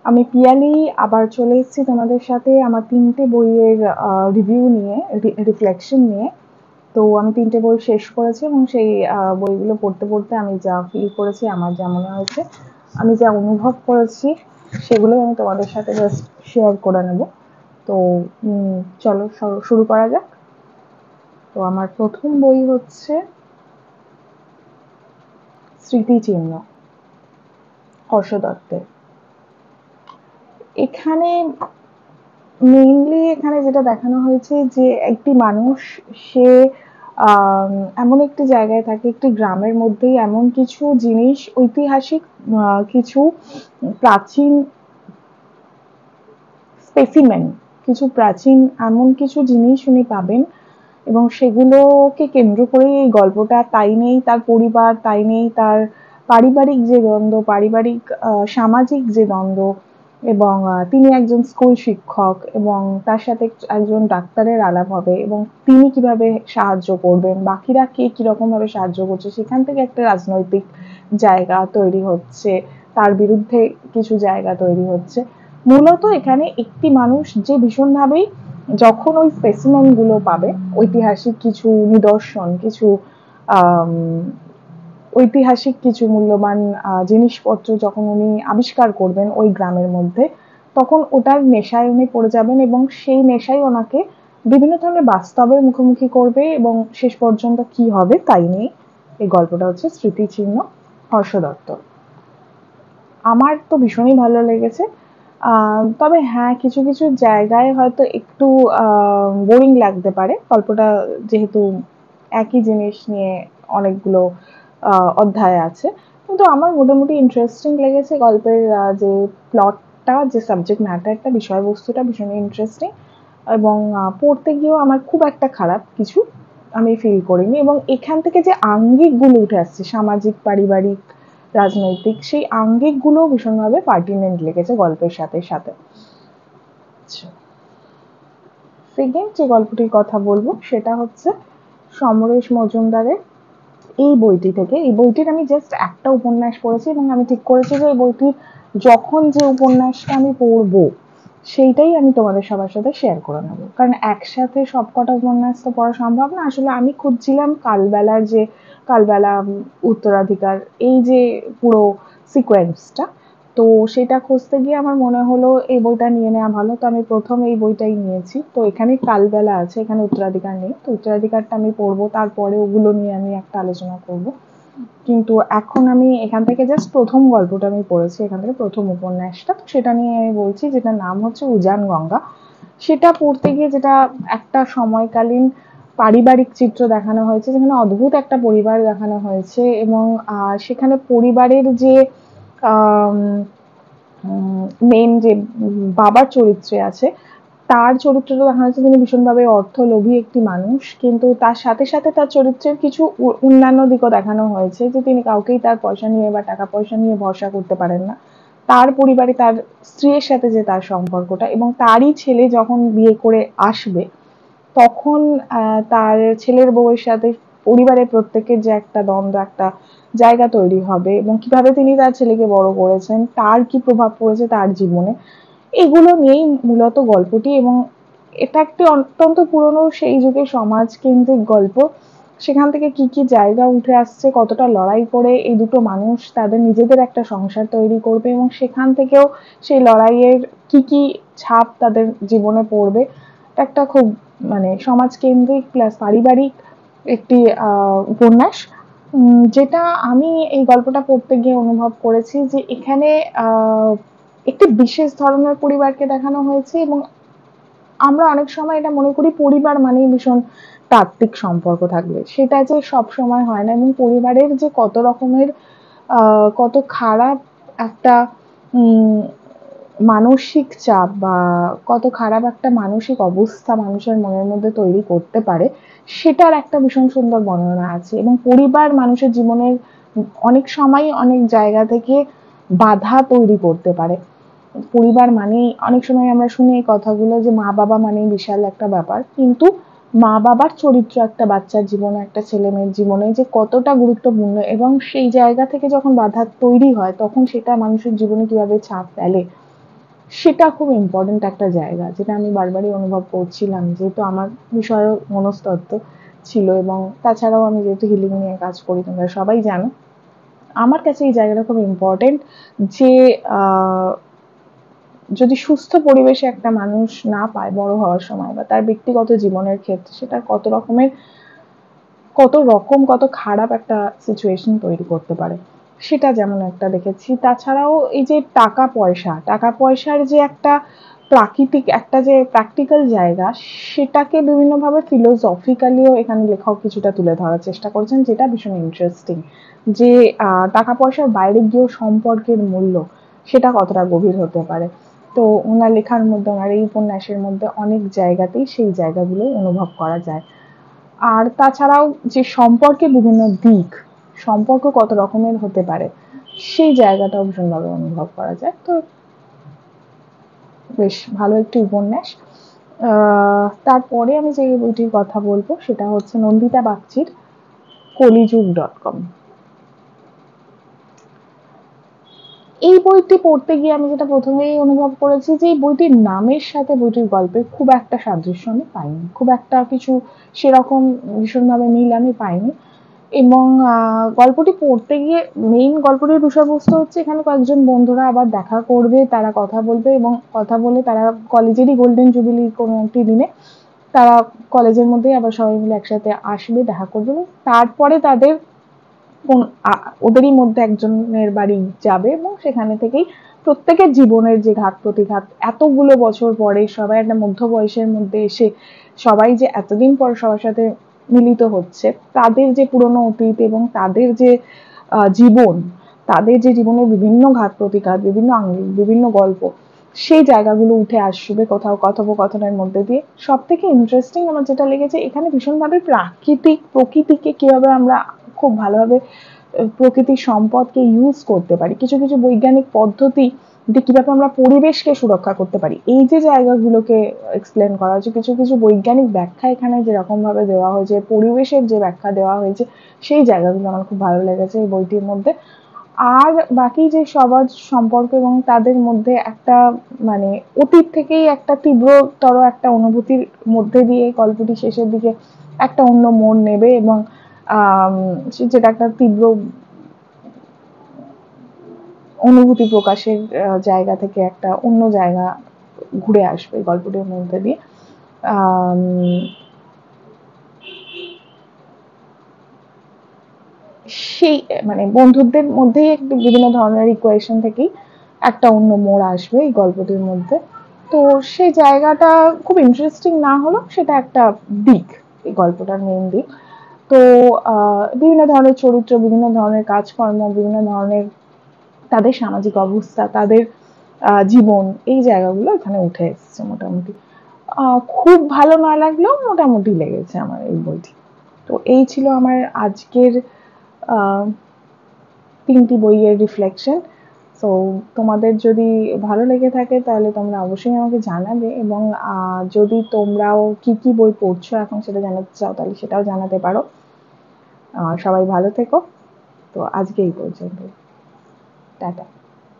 আমি পিয়ালি আবার চলে এসেছি তোমাদের সাথে আমার ৩টে বইয়ের রিভিউ নিয়ে, রিফ্লেকশন নিয়ে। তো আমি ৩টে বই শেষ করেছি এবং সেই বইগুলো পড়তে পড়তে আমি যা ফিল করেছি, আমার যা মনে হয়েছে, আমি যা অনুভব করেছি, সেগুলোই আমি তোমাদের সাথে জাস্ট শেয়ার করে নেব। তো চলো শুরু করা যাক। তো আমার প্রথম বই হচ্ছে স্মৃতিচিহ্ন, হর্ষ দত্তের। এখানে এখানে যেটা দেখানো হয়েছে যে একটি মানুষ, সে এমন একটি জায়গায় থাকে, একটি গ্রামের মধ্যেই এমন কিছু জিনিস, ঐতিহাসিক কিছু প্রাচীন স্পেসিমেন, কিছু প্রাচীন এমন কিছু জিনিস উনি পাবেন এবং সেগুলোকে কেন্দ্র করে এই গল্পটা। তাই নেই তার পরিবার, তাই নেই তার পারিবারিক যে দ্বন্দ্ব, পারিবারিক সামাজিক যে দ্বন্দ্ব, এবং তিনি একজন স্কুল শিক্ষক এবং তার সাথে একজন ডাক্তারের আলাপ হবে এবং তিনি কিভাবে সাহায্য করবেন, বাকিরা কে কিরকম ভাবে সাহায্য করছে, সেখান থেকে একটা রাজনৈতিক জায়গা তৈরি হচ্ছে, তার বিরুদ্ধে কিছু জায়গা তৈরি হচ্ছে। মূলত এখানে একটি মানুষ যে ভীষণভাবেই, যখন ওই স্পেসিমেন গুলো পাবে, ঐতিহাসিক কিছু নিদর্শন, কিছু ঐতিহাসিক কিছু মূল্যবান জিনিসপত্র যখন উনি আবিষ্কার করবেন ওই গ্রামের মধ্যে, তখন ওটার নেশায় উনি পড়ে যাবেন এবং সেই নেশাই ওনাকে বিভিন্ন ধরনের বাস্তবের মুখোমুখি করবে এবং শেষ পর্যন্ত কি হবে তাই নিয়ে এই গল্পটা হচ্ছে স্মৃতিচিহ্ন, হর্ষ দত্ত। আমার তো ভীষণই ভালো লেগেছে। তবে হ্যাঁ, কিছু কিছু জায়গায় হয়তো একটু বোরিং লাগতে পারে গল্পটা, যেহেতু একই জিনিস নিয়ে অনেকগুলো অধ্যায় আছে। কিন্তু আমার মোটামুটি ইন্টারেস্টিং লেগেছে গল্পের যে প্লটটা, যে সাবজেক্ট ম্যাটারটা, বিষয়বস্তুটা ভীষণই ইন্টারেস্টিং। এবং পড়তে গিয়েও আমার খুব একটা খারাপ কিছু আমি ফিল করিনি। এবং এখান থেকে যে আঙ্গিকগুলো উঠে আসছে, সামাজিক, পারিবারিক, রাজনৈতিক, সেই আঙ্গিকগুলো ভীষণভাবে পার্টিনেন্ট লেগেছে গল্পের সাথে সাথে। সেকেন্ড যে গল্পটির কথা বলবো সেটা হচ্ছে সমরেশ মজুমদারের এই বইটি থেকে। এই বইটির আমি জাস্ট একটা উপন্যাস পড়েছি এবং আমি ঠিক করেছি যে এই বইটির যখন যে উপন্যাসটা আমি পড়বো সেইটাই আমি তোমাদের সবার সাথে শেয়ার করে নেব, কারণ একসাথে সবকটা উপন্যাস তো পড়া সম্ভব না। আসলে আমি খুঁজছিলাম কালবেলার যে কালবেলা, উত্তরাধিকার, এই যে পুরো সিকোয়েন্সটা, তো সেটা খুঁজতে গিয়ে আমার মনে হলো এই বইটা নিয়ে নেওয়া ভালো। তো আমি প্রথম এই বইটাই নিয়েছি। তো এখানে কালবেলা আছে, এখানে উত্তরাধিকার নেই। তো উত্তরাধিকারটা আমি পড়বো, তারপরে ওগুলো নিয়ে আমি একটা আলোচনা করব। কিন্তু এখন আমি এখান থেকে জাস্ট প্রথম গল্পটা আমি পড়েছি, এখান থেকে প্রথম উপন্যাসটা, তো সেটা নিয়ে আমি বলছি, যেটার নাম হচ্ছে উজান গঙ্গা। সেটা পড়তে গিয়ে যেটা একটা সময়কালীন পারিবারিক চিত্র দেখানো হয়েছে, যেখানে অদ্ভুত একটা পরিবার দেখানো হয়েছে এবং সেখানে পরিবারের যে মেন যে বাবার চরিত্রে আছে, তার চরিত্রটা দেখা যাচ্ছে তিনি ভীষণভাবে অর্থলোভী একটি মানুষ, কিন্তু তার সাথে সাথে তার চরিত্রের কিছু অন্যান্য দিকও দেখানো হয়েছে, যে তিনি কাউকেই তার পয়সা নিয়ে বা টাকা পয়সা নিয়ে ভরসা করতে পারেন না। তার পরিবারে তার স্ত্রীর সাথে যে তার সম্পর্কটা, এবং তারই ছেলে যখন বিয়ে করে আসবে, তখন তার ছেলের বউয়ের সাথে পরিবারের প্রত্যেকের যে একটা দ্বন্দ্ব, একটা জায়গা তৈরি হবে, এবং কিভাবে তিনি তার ছেলেকে বড় করেছেন, তার কি প্রভাব পড়েছে তার জীবনে, এগুলো নিয়েই মূলত গল্পটি। এবং এটা একটি অত্যন্ত পুরনো সেই যুগের সমাজ কেন্দ্রিক গল্প। সেখান থেকে কি কি জায়গা উঠে আসছে, কতটা লড়াই করে এই দুটো মানুষ তাদের নিজেদের একটা সংসার তৈরি করবে, এবং সেখান থেকেও সেই লড়াইয়ের কি কি ছাপ তাদের জীবনে পড়বে। একটা খুব মানে সমাজ কেন্দ্রিক প্লাস পারিবারিক একটি উপন্যাস, যেটা আমি এই গল্পটা পড়তে গিয়ে অনুভব করেছি যে এখানে একটি বিশেষ ধরনের পরিবারকে দেখানো হয়েছে। এবং আমরা অনেক সময় এটা মনে করি পরিবার মানেই ভীষণ তাত্ত্বিক সম্পর্ক থাকবে, সেটা যে সব সময় হয় না। এবং পরিবারের যে কত রকমের কত খারাপ একটা মানসিক চাপ বা কত খারাপ একটা মানসিক অবস্থা মানুষের মনের মধ্যে তৈরি করতে পারে, সেটার একটা ভীষণ সুন্দর বর্ণনা আছে। এবং পরিবার মানুষের জীবনের অনেক সময় অনেক জায়গা থেকে বাধা তৈরি করতে পারে। পরিবার মানেই অনেক সময় আমরা শুনি এই কথাগুলো যে মা বাবা মানেই বিশাল একটা ব্যাপার, কিন্তু মা বাবার চরিত্র একটা বাচ্চার জীবনে, একটা ছেলে মেয়ের জীবনে যে কতটা গুরুত্বপূর্ণ, এবং সেই জায়গা থেকে যখন বাধা তৈরি হয় তখন সেটা মানুষের জীবনে কিভাবে ছাপ ফেলে, সেটা খুব ইম্পর্টেন্ট একটা জায়গা, যেটা আমি বারবারই অনুভব করছিলাম, যেহেতু আমার বিষয় মনস্তত্ত্ব ছিল, এবং তাছাড়াও আমি যেহেতু হিলিং নিয়ে কাজ করি, তোমরা সবাই জানো, আমার কাছে এই জায়গাটা খুব ইম্পর্টেন্ট যে যদি সুস্থ পরিবেশে একটা মানুষ না পায় বড় হওয়ার সময়, বা তার ব্যক্তিগত জীবনের ক্ষেত্রে, সেটা কত খারাপ একটা সিচুয়েশন তৈরি করতে পারে। সেটা যেমন একটা দেখেছি। তাছাড়াও এই যে টাকা পয়সার যে একটা প্রাকৃতিক একটা যে প্র্যাকটিক্যাল জায়গা, সেটাকে বিভিন্নভাবে ফিলোসফিক্যালিও এখানে লেখক কিছুটা তুলে ধরার চেষ্টা করেছেন, যেটা ভীষণ ইন্টারেস্টিং। যে টাকা পয়সার বাইরে গিয়েও সম্পর্কের মূল্য সেটা কতটা গভীর হতে পারে। তো ওনার লেখার মধ্যে, ওনার এই উপন্যাসের মধ্যে অনেক জায়গাতেই সেই জায়গাগুলো অনুভব করা যায়। আর তাছাড়াও যে সম্পর্কের বিভিন্ন দিক, সম্পর্ক কত রকমের হতে পারে, সেই জায়গাটাও ভীষণভাবে অনুভব করা যায়। তো বেশ ভালো একটি উপন্যাস। তারপরে আমি যে বইটির কথা বলবো সেটা হচ্ছে নন্দিতা বাগচির কলিযুগ.com। এই বইটি পড়তে গিয়ে আমি যেটা প্রথমেই অনুভব করেছি, যে এই বইটির নামের সাথে বইটির গল্পের খুব একটা সাদৃশ্য আমি পাইনি, খুব একটা কিছু সেরকম ভীষণভাবে মিল আমি পাইনি। এবং গল্পটি পড়তে গিয়ে গল্পটির বিষয়বস্তু হচ্ছে, এখানে কয়েকজন বন্ধুরা আবার দেখা করবে, তারা কথা বলবে, এবং কথা বলে তারা কলেজেরই গোল্ডেন জুবিলির কোনো একটি দিনে তারা কলেজের মধ্যেই আবার সবাই মিলে একসাথে আসবে, দেখা করবে, তারপরে তাদের ওদেরই মধ্যে একজনের বাড়ি যাবে, এবং সেখানে থেকেই প্রত্যেকের জীবনের যে ঘাত প্রতিঘাত, এতগুলো বছর পরে সবাই একটা মধ্য বয়সের মধ্যে এসে সবাই যে এতদিন পর সবার সাথে মিলিত হচ্ছে, তাদের যে পুরনো অতীত এবং তাদের যে জীবন, তাদের যে জীবনের বিভিন্ন ঘাত প্রতিঘাত, বিভিন্ন গল্প, সেই জায়গাগুলো উঠে আসবে কোথাও কথোপকথনের মধ্যে দিয়ে। সব থেকে ইন্টারেস্টিং আমার যেটা লেগেছে, এখানে ভীষণভাবে প্রকৃতিকে কিভাবে আমরা খুব ভালোভাবে প্রকৃতির সম্পদকে ইউজ করতে পারি, কিছু কিছু বৈজ্ঞানিক পদ্ধতি দিয়ে কিভাবে আমরা পরিবেশকে সুরক্ষা করতে পারি, এই যে জায়গাগুলোকে এক্সপ্লেন করা হয়েছে, কিছু কিছু বৈজ্ঞানিক ব্যাখ্যা এখানে যেরকম ভাবে দেওয়া হয়েছে, পরিবেশের যে ব্যাখ্যা দেওয়া হয়েছে, সেই জায়গাগুলো আমার খুব ভালো লেগেছে এই বইটির মধ্যে। আর বাকি যে সবার সম্পর্ক এবং তাদের মধ্যে একটা মানে অতীত থেকেই একটা তীব্রতর একটা অনুভূতির মধ্যে দিয়ে গল্পটি শেষের দিকে একটা অন্য মোড় নেবে, এবং যেটা একটা তীব্র অনুভূতি প্রকাশের জায়গা থেকে একটা অন্য জায়গা ঘুরে আসবে গল্পটির মধ্যে দিয়ে। সেই মানে বন্ধুদের মধ্যেই একটু বিভিন্ন ধরনের ইকুয়েশন থেকেই একটা অন্য মোড় আসবে এই গল্পটির মধ্যে। তো সেই জায়গাটা খুব ইন্টারেস্টিং না হলেও সেটা একটা দিক, এই গল্পটার মেইন দিক। তো বিভিন্ন ধরনের চরিত্র, বিভিন্ন ধরনের কাজকর্ম, বিভিন্ন ধরনের তাদের সামাজিক অবস্থা, তাদের জীবন, এই জায়গাগুলো এখানে উঠে এসেছে মোটামুটি। খুব ভালো না লাগলেও মোটামুটি লেগেছে আমার এই বইটি। তো এই ছিল আমার আজকের আহ 3টি বইয়ের রিফ্লেকশন। তো তোমাদের যদি ভালো লেগে থাকে তাহলে তোমরা অবশ্যই আমাকে জানাবে, এবং যদি তোমরাও কি কি বই পড়ছো এখন সেটা জানাতে চাও তাহলে সেটাও জানাতে পারো। সবাই ভালো থেকো। তো আজকে এই পর্যন্ত। টাটা।